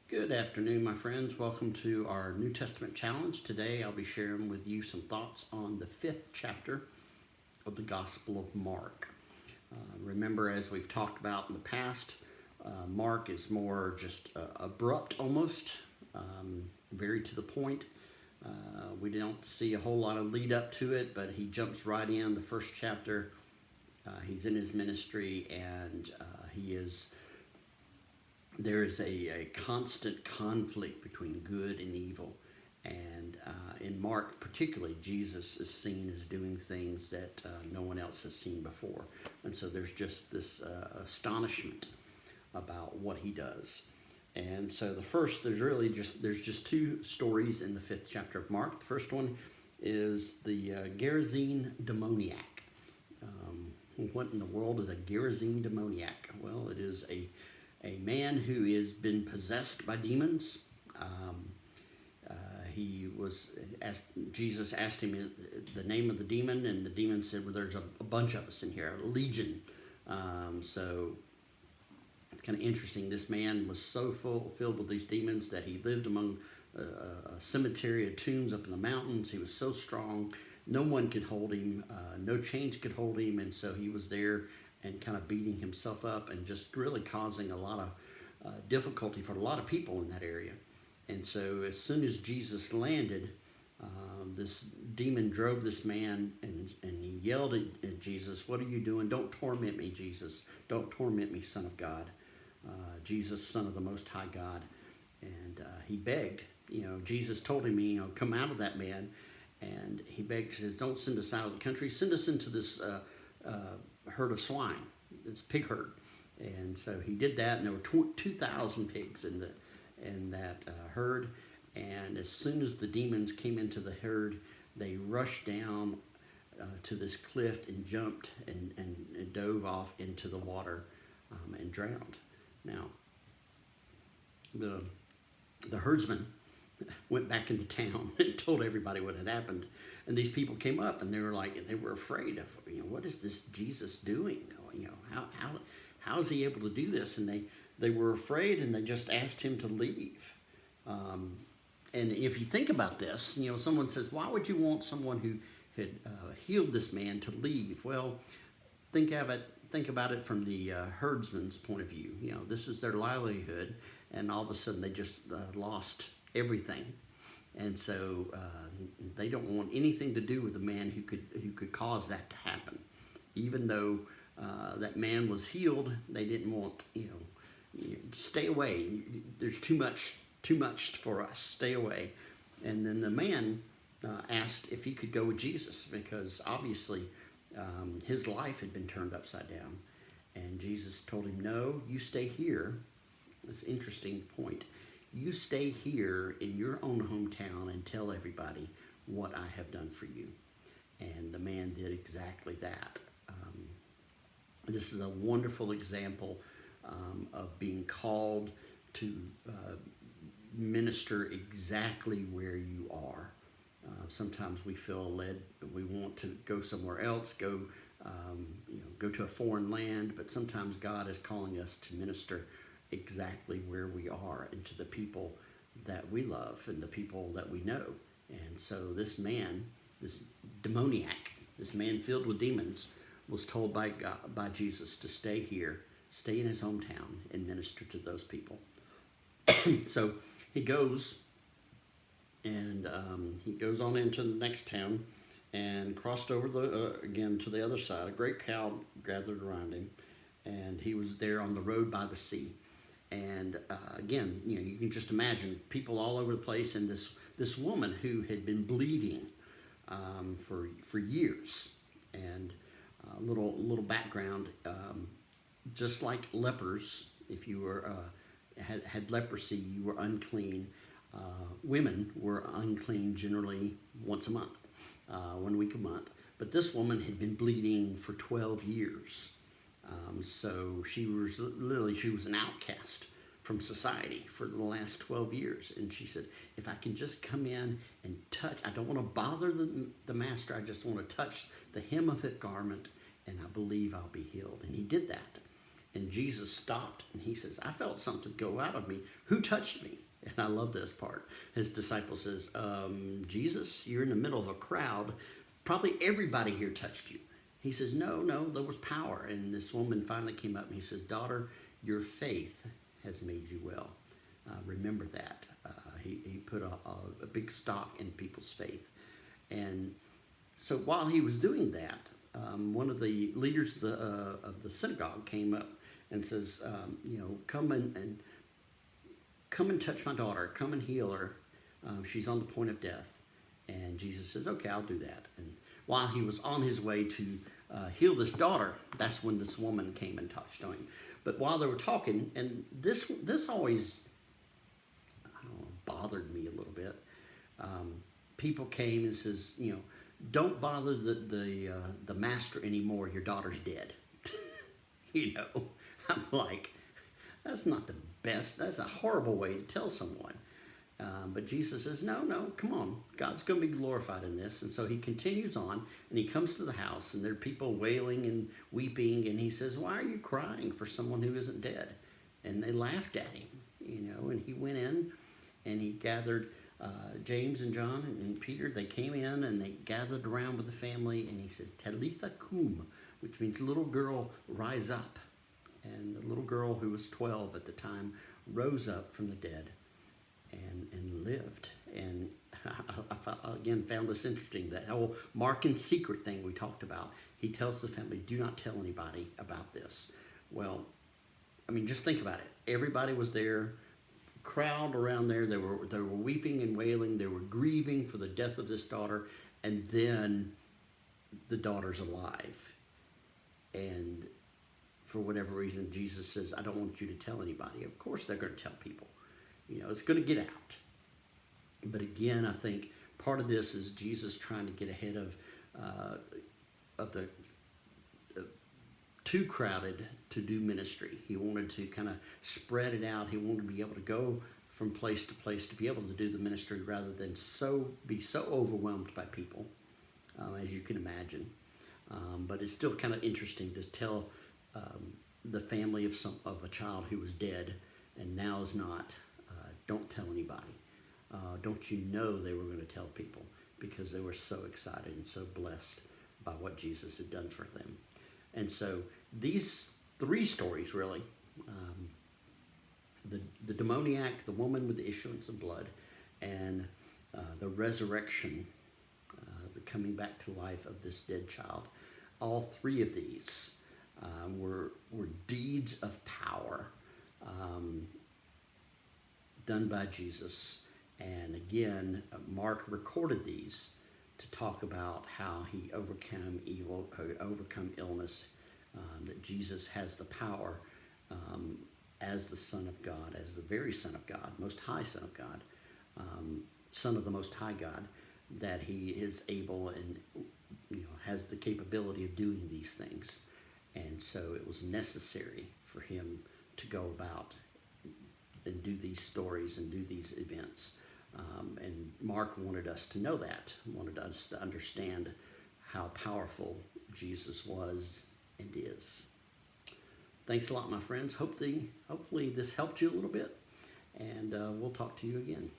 Good afternoon, my friends. Welcome to our New Testament challenge. Today I'll be sharing with you some thoughts on the 5th chapter of the Gospel of Mark. Remember, as we've talked about in the past, Mark is more just abrupt almost, very to the point. We don't see a whole lot of lead up to it, but he jumps right in the first chapter. He's in his ministry, and there is a constant conflict between good and evil. And in Mark particularly, Jesus is seen as doing things that no one else has seen before. And so there's just this astonishment about what he does. And so there's just two stories in the 5th chapter of Mark. The first one is the Gerasene demoniac. What in the world is a Gerasene demoniac? Well, it is a man who has been possessed by demons. Jesus asked him the name of the demon, and the demon said, well, there's a bunch of us in here, a legion. So it's kind of interesting. This man was so filled with these demons that he lived among a cemetery of tombs up in the mountains. He was so strong, no one could hold him, no chains could hold him, and so he was there and kind of beating himself up and just really causing a lot of difficulty for a lot of people in that area. And so as soon as Jesus landed, this demon drove this man, and he yelled at Jesus, "What are you doing? Don't torment me, Jesus. Don't torment me, Son of God." Jesus, Son of the Most High God. And he begged. Jesus told him, come out of that man. And he begged, he says, "Don't send us out of the country. Send us into this herd of swine, this pig herd." And so he did that, and there were 2,000 pigs in that herd. And as soon as the demons came into the herd, they rushed down to this cliff and jumped and dove off into the water and drowned. Now, the herdsman went back into town and told everybody what had happened. And these people came up, and they were afraid of, what is this Jesus doing? How is he able to do this? And they were afraid, and they just asked him to leave. And if you think about this, someone says, why would you want someone who had healed this man to leave? Well, think about it from the herdsman's point of view. This is their livelihood, and all of a sudden they just lost everything. And so they don't want anything to do with the man who could cause that to happen. Even though that man was healed, they didn't want, stay away. There's too much for us. Stay away. And then the man asked if he could go with Jesus, because obviously his life had been turned upside down. And Jesus told him, "No, you stay here." That's an interesting point. "You stay here in your own hometown and tell everybody what I have done for you." And the man did exactly that. This is a wonderful example of being called to minister exactly where you are. Sometimes we feel led, we want to go somewhere else, go to a foreign land, but sometimes God is calling us to minister exactly where we are, and to the people that we love and the people that we know. And so this man, this demoniac, this man filled with demons, was told by Jesus to stay here, stay in his hometown, and minister to those people. So he goes, and he goes on into the next town, and crossed over again to the other side. A great crowd gathered around him, and he was there on the road by the sea. And again, you can just imagine people all over the place, and this woman who had been bleeding for years. And a little background: just like lepers, if you were had leprosy, you were unclean. Women were unclean generally once a month, 1 week a month. But this woman had been bleeding for 12 years. So she was an outcast from society for the last 12 years. And she said, if I can just come in and touch, I don't want to bother the master, I just want to touch the hem of his garment, and I believe I'll be healed. And he did that. And Jesus stopped and he says, I felt something go out of me. Who touched me? And I love this part. His disciple says, Jesus, you're in the middle of a crowd. Probably everybody here touched you. He says, no, there was power. And this woman finally came up and he says, daughter, your faith has made you well. Remember that. He put a big stock in people's faith. And so while he was doing that, one of the leaders of the synagogue came up and says, come and touch my daughter. Come and heal her. She's on the point of death. And Jesus says, okay, I'll do that. And while he was on his way to heal this daughter, that's when this woman came and touched on him. But while they were talking, and this always, I don't know, bothered me a little bit. People came and says, don't bother the master anymore. Your daughter's dead. I'm like, that's not the best. That's a horrible way to tell someone. But Jesus says, no, come on. God's going to be glorified in this. And so he continues on, and he comes to the house, and there are people wailing and weeping, and he says, why are you crying for someone who isn't dead? And they laughed at him, and he went in, and he gathered James and John and Peter. They came in, and they gathered around with the family, and he said, Talitha cum, which means little girl, rise up. And the little girl, who was 12 at the time, rose up from the dead and lived. And I again found this interesting, that whole mark in secret thing we talked about. He tells the family, do not tell anybody about this. Well, just think about it. Everybody was there, crowd around there. They were weeping and wailing. They were grieving for the death of this daughter. And then the daughter's alive. And for whatever reason, Jesus says, I don't want you to tell anybody. Of course they're going to tell people. It's going to get out. But again, I think part of this is Jesus trying to get ahead of the too crowded to do ministry. He wanted to kind of spread it out. He wanted to be able to go from place to place to be able to do the ministry rather than be so overwhelmed by people, as you can imagine. But it's still kind of interesting to tell the family of a child who was dead and now is not. Don't tell anybody. Don't you know they were going to tell people, because they were so excited and so blessed by what Jesus had done for them. And so these three stories really, the demoniac, the woman with the issuance of blood, and the resurrection, the coming back to life of this dead child, all three of these were deeds of power done by Jesus. And again, Mark recorded these to talk about how he overcome evil, overcome illness, that Jesus has the power as the Son of God, as the very Son of God, Most High Son of God, Son of the Most High God, that he is able and has the capability of doing these things. And so it was necessary for him to go about and do these stories and do these events. And Mark wanted us to know that, wanted us to understand how powerful Jesus was and is. Thanks a lot, my friends. Hopefully this helped you a little bit, and we'll talk to you again.